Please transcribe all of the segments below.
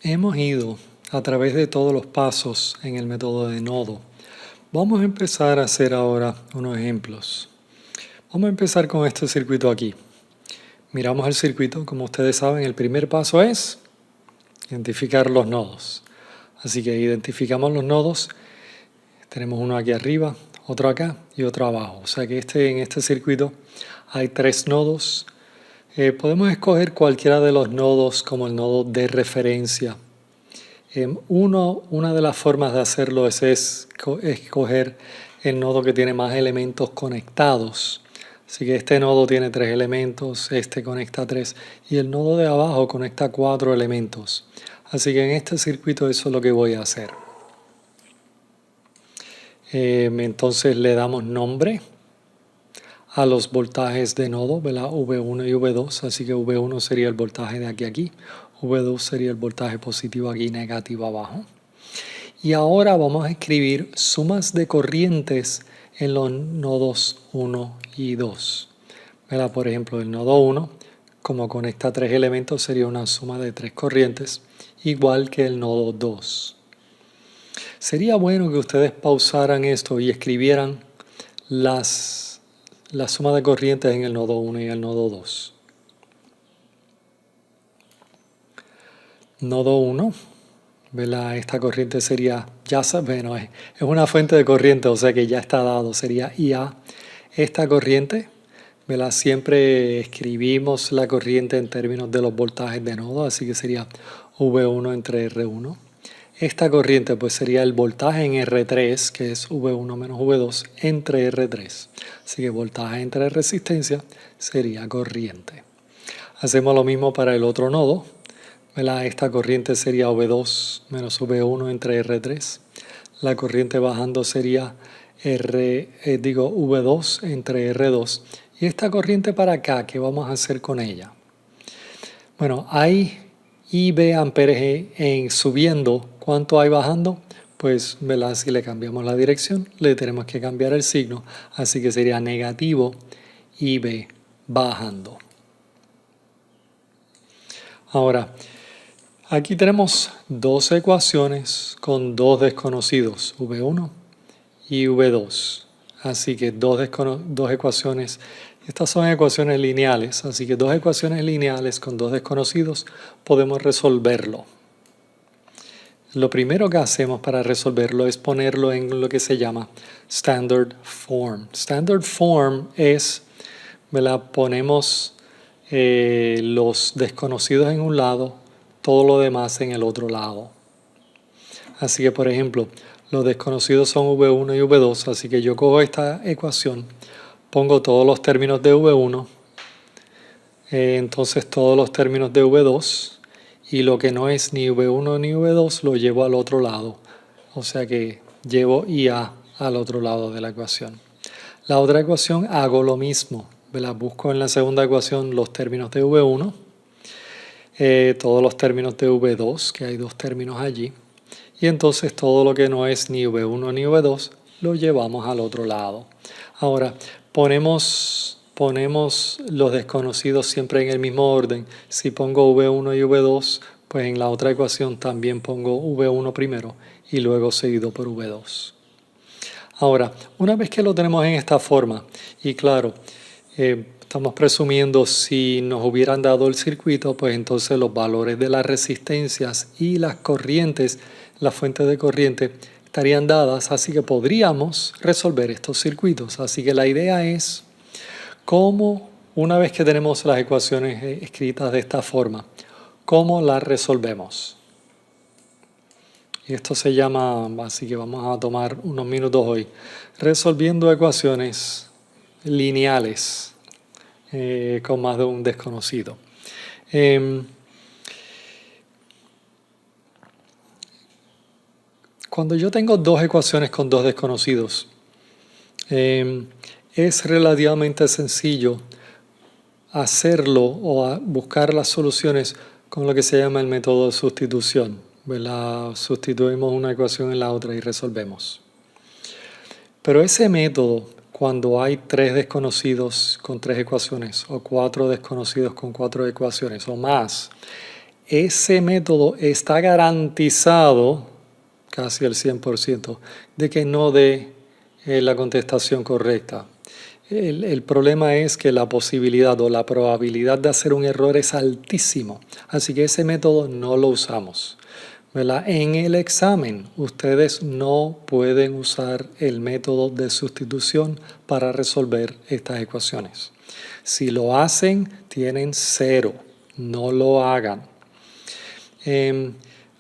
Hemos ido a través de todos los pasos en el método de nodo. Vamos a empezar a hacer ahora unos ejemplos. Vamos a empezar con este circuito aquí. Miramos el circuito, como ustedes saben, el primer paso es identificar los nodos. Así que identificamos los nodos, tenemos uno aquí arriba, otro acá y otro abajo. O sea que en este circuito hay 3 nodos. Podemos escoger cualquiera de los nodos como el nodo de referencia. Una de las formas de hacerlo es escoger el nodo que tiene más elementos conectados. Así que este nodo tiene 3 elementos, este conecta 3 y el nodo de abajo conecta 4 elementos. Así que en este circuito eso es lo que voy a hacer. Entonces le damos nombre a los voltajes de nodo, ¿verdad? V1 y V2, así que V1 sería el voltaje de aquí a aquí, V2 sería el voltaje positivo aquí, negativo abajo. Y ahora vamos a escribir sumas de corrientes en los nodos 1 y 2. ¿Verdad? Por ejemplo, el nodo 1, como conecta 3 elementos, sería una suma de 3 corrientes, igual que el nodo 2. Sería bueno que ustedes pausaran esto y escribieran la suma de corrientes en el nodo 1 y el nodo 2. Nodo 1, ¿verdad? Esta corriente sería, bueno, es una fuente de corriente, o sea que ya está dado, sería IA. Esta corriente, ¿verdad? Siempre escribimos la corriente en términos de los voltajes de nodo, así que sería V1 entre R1. Esta corriente pues sería el voltaje en R3, que es V1 menos V2, entre R3. Así que voltaje entre resistencia sería corriente. Hacemos lo mismo para el otro nodo. ¿Verdad? Esta corriente sería V2 menos V1 entre R3. La corriente bajando sería V2 entre R2. Y esta corriente para acá, ¿qué vamos a hacer con ella? Bueno, hay IB amperes en subiendo. ¿Cuánto hay bajando? Pues, ¿verdad? Si le cambiamos la dirección, le tenemos que cambiar el signo. Así que sería negativo IB bajando. Ahora, aquí tenemos dos ecuaciones con dos desconocidos, V1 y V2. Así que dos ecuaciones. Estas son ecuaciones lineales, así que dos ecuaciones lineales con dos desconocidos podemos resolverlo. Lo primero que hacemos para resolverlo es ponerlo en lo que se llama Standard Form. Standard Form es, ¿verdad? Ponemos los desconocidos en un lado, todo lo demás en el otro lado. Así que, por ejemplo, los desconocidos son V1 y V2, así que yo cojo esta ecuación, pongo todos los términos de V1, entonces todos los términos de V2, y lo que no es ni V1 ni V2 lo llevo al otro lado. O sea que llevo IA al otro lado de la ecuación. La otra ecuación hago lo mismo. Busco en la segunda ecuación los términos de V1, todos los términos de V2, que hay dos términos allí. Y entonces todo lo que no es ni V1 ni V2 lo llevamos al otro lado. Ahora, ponemos los desconocidos siempre en el mismo orden. Si pongo V1 y V2, pues en la otra ecuación también pongo V1 primero y luego seguido por V2. Ahora, una vez que lo tenemos en esta forma, y claro, estamos presumiendo si nos hubieran dado el circuito, pues entonces los valores de las resistencias y las corrientes, las fuentes de corriente, estarían dadas, así que podríamos resolver estos circuitos. Así que la idea es cómo, una vez que tenemos las ecuaciones escritas de esta forma, ¿cómo las resolvemos? Y esto se llama, así que vamos a tomar unos minutos hoy, resolviendo ecuaciones lineales con más de un desconocido. Cuando yo tengo dos ecuaciones con dos desconocidos, es relativamente sencillo hacerlo o buscar las soluciones con lo que se llama el método de sustitución, ¿verdad? Sustituimos una ecuación en la otra y resolvemos. Pero ese método, cuando hay 3 desconocidos con 3 ecuaciones o 4 desconocidos con 4 ecuaciones o más, ese método está garantizado, casi el 100%, de que no dé la contestación correcta. El problema es que la posibilidad o la probabilidad de hacer un error es altísimo, así que ese método no lo usamos, ¿verdad? En el examen, ustedes no pueden usar el método de sustitución para resolver estas ecuaciones. Si lo hacen, tienen 0. No lo hagan.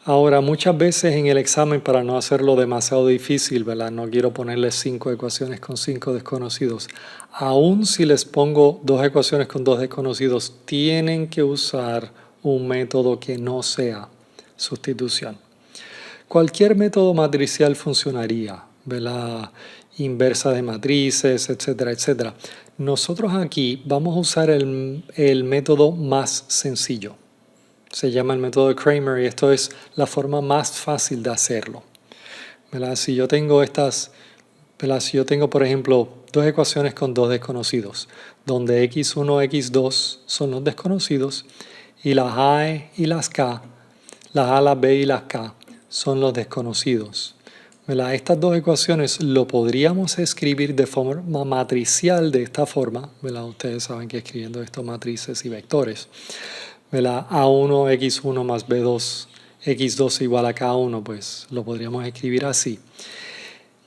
Ahora, muchas veces en el examen, para no hacerlo demasiado difícil, ¿verdad? No quiero ponerles 5 ecuaciones con 5 desconocidos. Aún si les pongo 2 ecuaciones con 2 desconocidos, tienen que usar un método que no sea sustitución. Cualquier método matricial funcionaría, ¿verdad? Inversa de matrices, etcétera, etcétera. Nosotros aquí vamos a usar el método más sencillo. Se llama el método de Cramer y esto es la forma más fácil de hacerlo, ¿verdad? Si yo tengo por ejemplo, 2 ecuaciones con 2 desconocidos, donde x1 y x2 son los desconocidos y las a y las k, las a, las b y las k son los desconocidos, ¿verdad? Estas 2 ecuaciones lo podríamos escribir de forma matricial de esta forma, ¿verdad? Ustedes saben que escribiendo esto matrices y vectores, ¿verdad? A1 x1 más b2 x2 igual a k1, pues lo podríamos escribir así.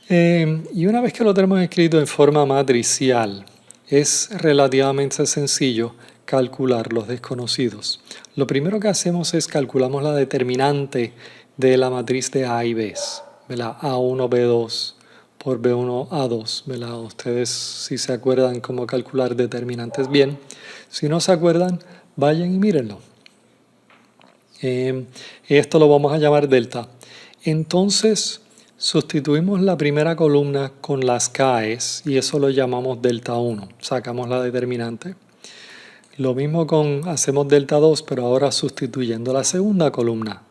Y una vez que lo tenemos escrito en forma matricial, es relativamente sencillo calcular los desconocidos. Lo primero que hacemos es calculamos la determinante de la matriz de A y B, ¿verdad? A1, B2 por B1, A2, ¿verdad? Ustedes si se acuerdan cómo calcular determinantes bien. Si no se acuerdan, vayan y mírenlo. Esto lo vamos a llamar delta. Entonces, sustituimos la primera columna con las K's y eso lo llamamos delta 1. Sacamos la determinante. Lo mismo hacemos delta 2, pero ahora sustituyendo la segunda columna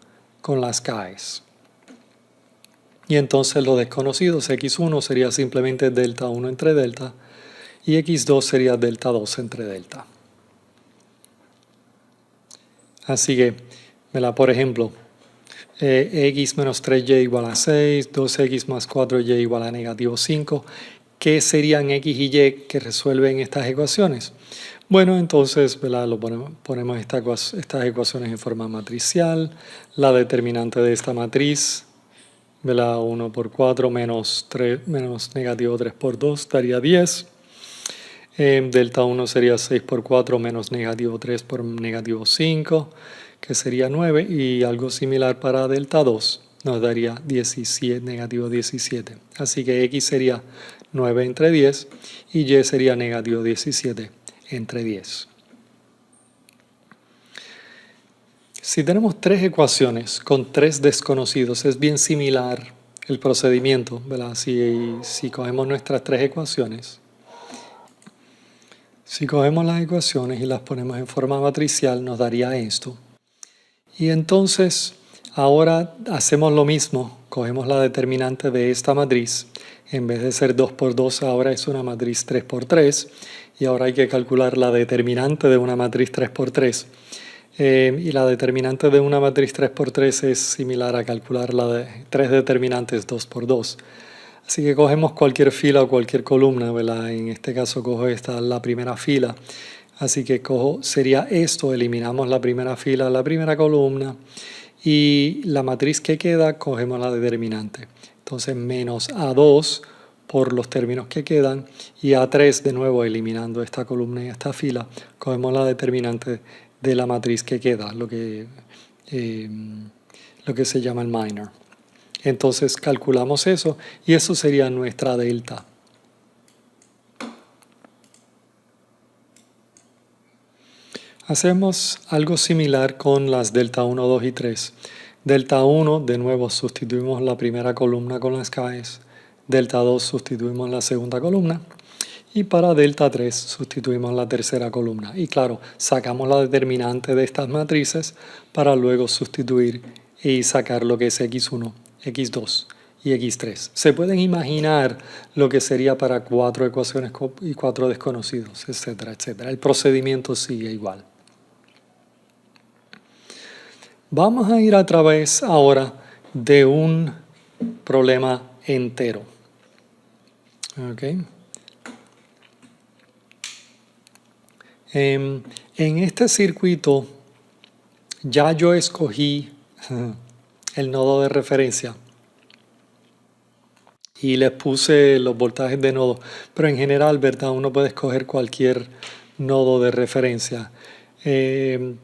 con las K's. Y entonces los desconocidos, x1 sería simplemente delta 1 entre delta y x2 sería delta 2 entre delta. Así que, por ejemplo, x menos 3y igual a 6, 2x más 4y igual a negativo 5. ¿Qué serían x y y que resuelven estas ecuaciones? Bueno, entonces ponemos estas ecuaciones en forma matricial. La determinante de esta matriz, 1 por 4 menos negativo 3 por 2 daría 10. Delta 1 sería 6 por 4 menos negativo 3 por negativo 5, que sería 9, y algo similar para delta 2 nos daría 17, negativo 17. Así que x sería 9 entre 10 y y sería negativo 17 entre 10. Si tenemos 3 ecuaciones con 3 desconocidos, es bien similar el procedimiento, ¿verdad? Si cogemos nuestras 3 ecuaciones, si cogemos las ecuaciones y las ponemos en forma matricial, nos daría esto. Y entonces, ahora hacemos lo mismo. Cogemos la determinante de esta matriz. En vez de ser 2 por 2, ahora es una matriz 3 por 3. Y ahora hay que calcular la determinante de una matriz 3 por 3. Y la determinante de una matriz 3 por 3 es similar a calcular la de 3 determinantes 2 por 2. Así que cogemos cualquier fila o cualquier columna, ¿verdad? En este caso cojo la primera fila. Así que sería esto, eliminamos la primera fila, la primera columna, y la matriz que queda, cogemos la determinante. Entonces, menos A2 por los términos que quedan, y A3 de nuevo, eliminando esta columna y esta fila, cogemos la determinante de la matriz que queda, lo que se llama el minor. Entonces calculamos eso y eso sería nuestra delta. Hacemos algo similar con las delta 1, 2 y 3. Delta 1, de nuevo, sustituimos la primera columna con las K's. Delta 2, sustituimos la segunda columna. Y para delta 3, sustituimos la tercera columna. Y claro, sacamos la determinante de estas matrices para luego sustituir y sacar lo que es x1, x2 y x3. Se pueden imaginar lo que sería para 4 ecuaciones y 4 desconocidos, etcétera, etcétera. El procedimiento sigue igual. Vamos a ir a través ahora de un problema entero. Okay. En este circuito ya yo escogí el nodo de referencia y les puse los voltajes de nodo, pero en general, ¿verdad? Uno puede escoger cualquier nodo de referencia.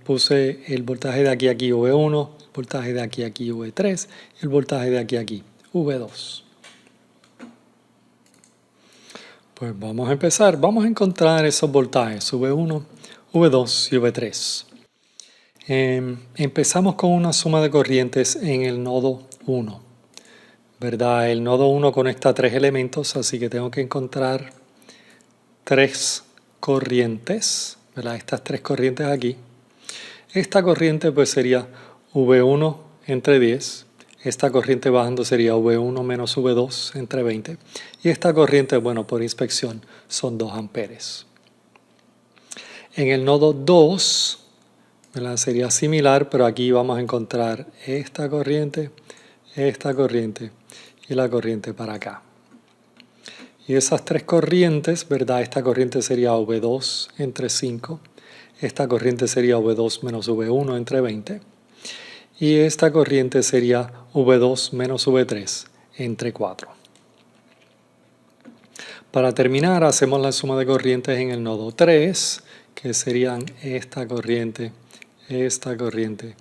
Puse el voltaje de aquí a aquí V1, el voltaje de aquí a aquí V3 y el voltaje de aquí a aquí V2. Pues vamos a empezar. Vamos a encontrar esos voltajes V1, V2 y V3. Empezamos con una suma de corrientes en el nodo 1. ¿Verdad? El nodo 1 conecta 3 elementos, así que tengo que encontrar 3 corrientes, ¿verdad? Estas 3 corrientes aquí. Esta corriente pues sería V1 entre 10. Esta corriente bajando sería V1 menos V2 entre 20. Y esta corriente, bueno, por inspección son 2 amperes. En el nodo 2, ¿verdad? Sería similar, pero aquí vamos a encontrar esta corriente y la corriente para acá. Y esas 3 corrientes, ¿verdad? Esta corriente sería V2 entre 5. Esta corriente sería V2 menos V1 entre 20. Y esta corriente sería V2 menos V3 entre 4. Para terminar, hacemos la suma de corrientes en el nodo 3, que serían esta corriente y esta corriente.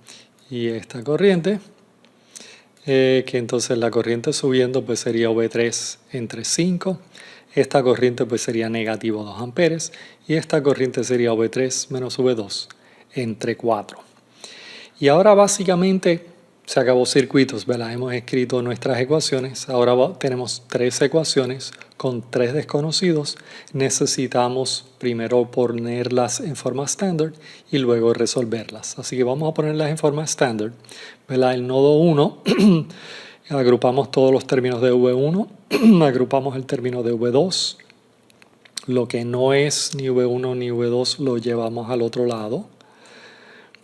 Que entonces la corriente subiendo pues sería V3 entre 5. Esta corriente pues sería negativo 2 amperes. Y esta corriente sería V3 menos V2 entre 4. Y ahora básicamente se acabó circuitos, ¿verdad? Hemos escrito nuestras ecuaciones. Ahora tenemos 3 ecuaciones con 3 desconocidos. Necesitamos primero ponerlas en forma estándar y luego resolverlas. Así que vamos a ponerlas en forma estándar. ¿Verdad? El nodo 1, agrupamos todos los términos de V1, agrupamos el término de V2. Lo que no es ni V1 ni V2 lo llevamos al otro lado.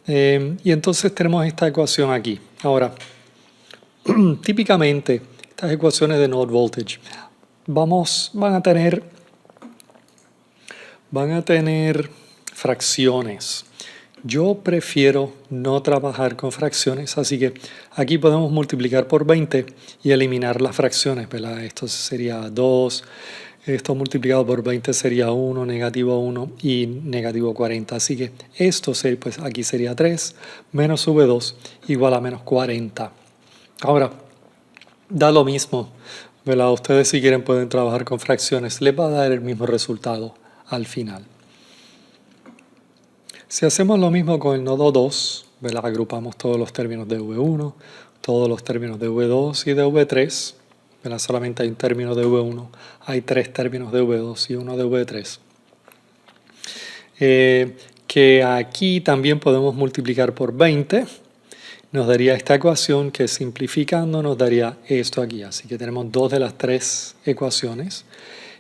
Y entonces tenemos esta ecuación aquí. Ahora, típicamente estas ecuaciones de node voltage van a tener fracciones. Yo prefiero no trabajar con fracciones, así que aquí podemos multiplicar por 20 y eliminar las fracciones, ¿verdad? Esto sería 2. Esto multiplicado por 20 sería 1, negativo 1 y negativo 40. Así que esto pues aquí sería 3 menos V2 igual a menos 40. Ahora, da lo mismo, ¿verdad? Ustedes si quieren pueden trabajar con fracciones. Les va a dar el mismo resultado al final. Si hacemos lo mismo con el nodo 2, ¿verdad? Agrupamos todos los términos de V1, todos los términos de V2 y de V3. ¿Verdad? Solamente hay un término de V1, hay 3 términos de V2 y uno de V3. Que aquí también podemos multiplicar por 20, nos daría esta ecuación que simplificando nos daría esto aquí. Así que tenemos 2 de las 3 ecuaciones.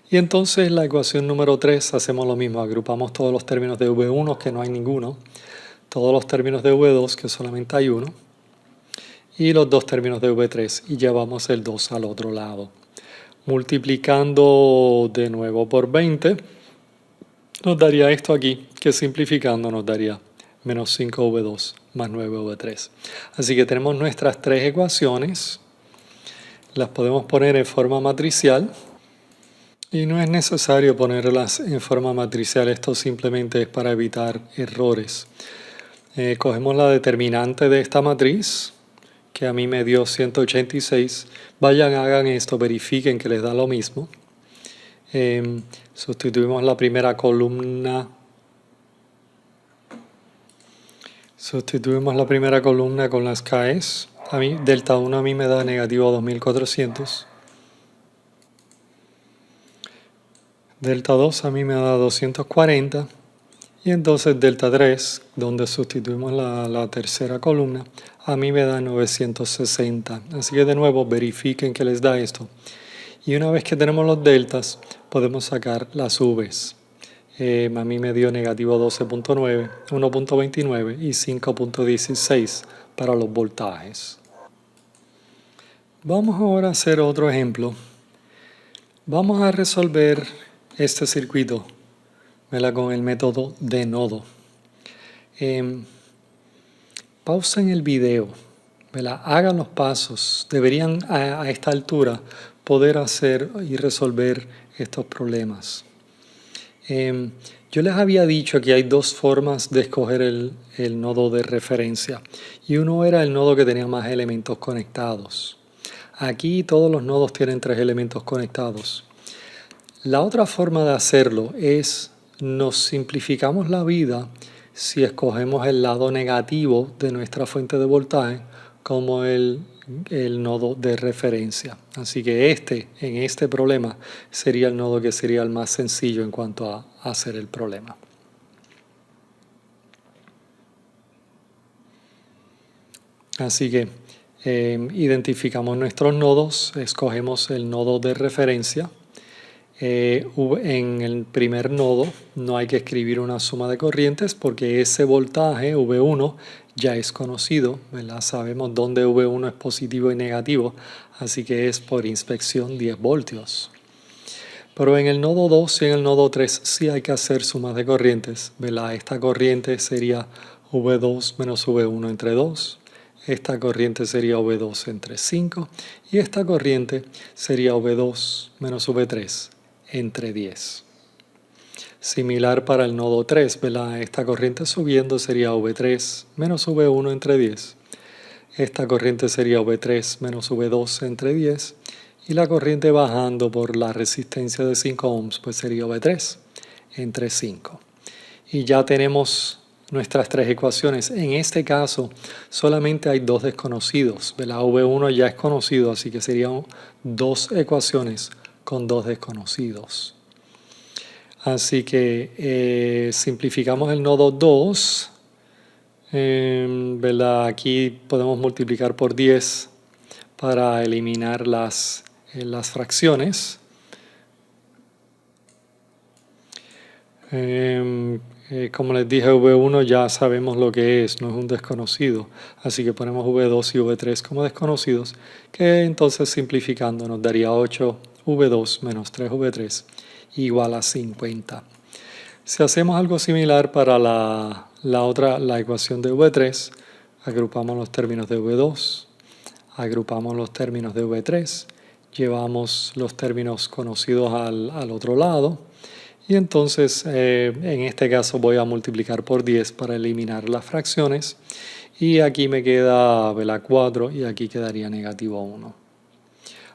Y entonces la ecuación número 3 hacemos lo mismo, agrupamos todos los términos de V1 que no hay ninguno, todos los términos de V2 que solamente hay uno, y los 2 términos de V3 y llevamos el 2 al otro lado. Multiplicando de nuevo por 20 nos daría esto aquí, que simplificando nos daría menos 5V2 más 9V3. Así que tenemos nuestras 3 ecuaciones, las podemos poner en forma matricial y no es necesario ponerlas en forma matricial, esto simplemente es para evitar errores. Cogemos la determinante de esta matriz, que a mí me dio 186. Vayan, hagan esto, verifiquen que les da lo mismo. Sustituimos la primera columna. Sustituimos la primera columna con las KEs. A mí, delta 1 a mí me da negativo 2400. Delta 2 a mí me da 240. Y entonces delta 3, donde sustituimos la tercera columna, a mí me da 960. Así que de nuevo verifiquen que les da esto. Y una vez que tenemos los deltas, podemos sacar las V's. A mí me dio negativo 12.9, 1.29 y 5.16 para los voltajes. Vamos ahora a hacer otro ejemplo. Vamos a resolver este circuito, ¿verdad?, con el método de nodo. Pausen el video, ¿verdad? Hagan los pasos. Deberían a esta altura poder hacer y resolver estos problemas. Yo les había dicho que hay dos formas de escoger el nodo de referencia, y uno era el nodo que tenía más elementos conectados. Aquí todos los nodos tienen 3 elementos conectados. La otra forma de hacerlo es, nos simplificamos la vida si escogemos el lado negativo de nuestra fuente de voltaje como el nodo de referencia. Así que en este problema sería el nodo que sería el más sencillo en cuanto a hacer el problema. Así que identificamos nuestros nodos, escogemos el nodo de referencia. En el primer nodo no hay que escribir una suma de corrientes porque ese voltaje V1 ya es conocido, ¿verdad? Sabemos dónde V1 es positivo y negativo, así que es por inspección 10 voltios. Pero en el nodo 2 y en el nodo 3 sí hay que hacer sumas de corrientes, ¿verdad? Esta corriente sería V2 menos V1 entre 2. Esta corriente sería V2 entre 5 y esta corriente sería V2 menos V3 entre 10. Similar para el nodo 3, ¿verdad? Esta corriente subiendo sería V3 menos V1 entre 10. Esta corriente sería V3 menos V2 entre 10. Y la corriente bajando por la resistencia de 5 ohms, pues sería V3 entre 5. Y ya tenemos nuestras 3 ecuaciones. En este caso solamente hay 2 desconocidos, ¿verdad? V1 ya es conocido, así que serían 2 ecuaciones con 2 desconocidos. Así que simplificamos el nodo 2, ¿verdad? Aquí podemos multiplicar por 10 para eliminar las fracciones. Como les dije, V1 ya sabemos lo que es, no es un desconocido. Así que ponemos V2 y V3 como desconocidos, que entonces simplificando nos daría 8V2 menos 3V3 igual a 50. Si hacemos algo similar para la ecuación de V3, agrupamos los términos de V2, agrupamos los términos de V3, llevamos los términos conocidos al otro lado, y entonces en este caso voy a multiplicar por 10 para eliminar las fracciones, y aquí me queda 4 y aquí quedaría negativo 1.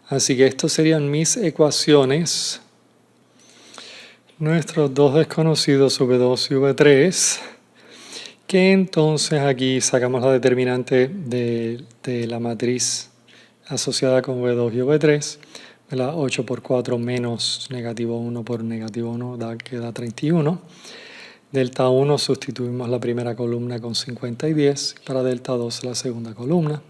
Así que estos serían mis ecuaciones, nuestros dos desconocidos V2 y V3, que entonces aquí sacamos la determinante de la matriz asociada con V2 y V3, 8 por 4 menos negativo 1 por negativo 1 queda 31. Delta 1 sustituimos la primera columna con 50 y 10, para delta 2 la segunda columna,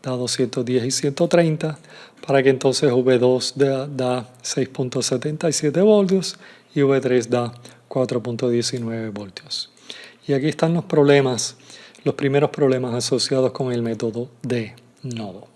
da 210 y 130, para que entonces V2 da 6.77 voltios y V3 da 4.19 voltios. Y aquí están los problemas, los primeros problemas asociados con el método de nodo.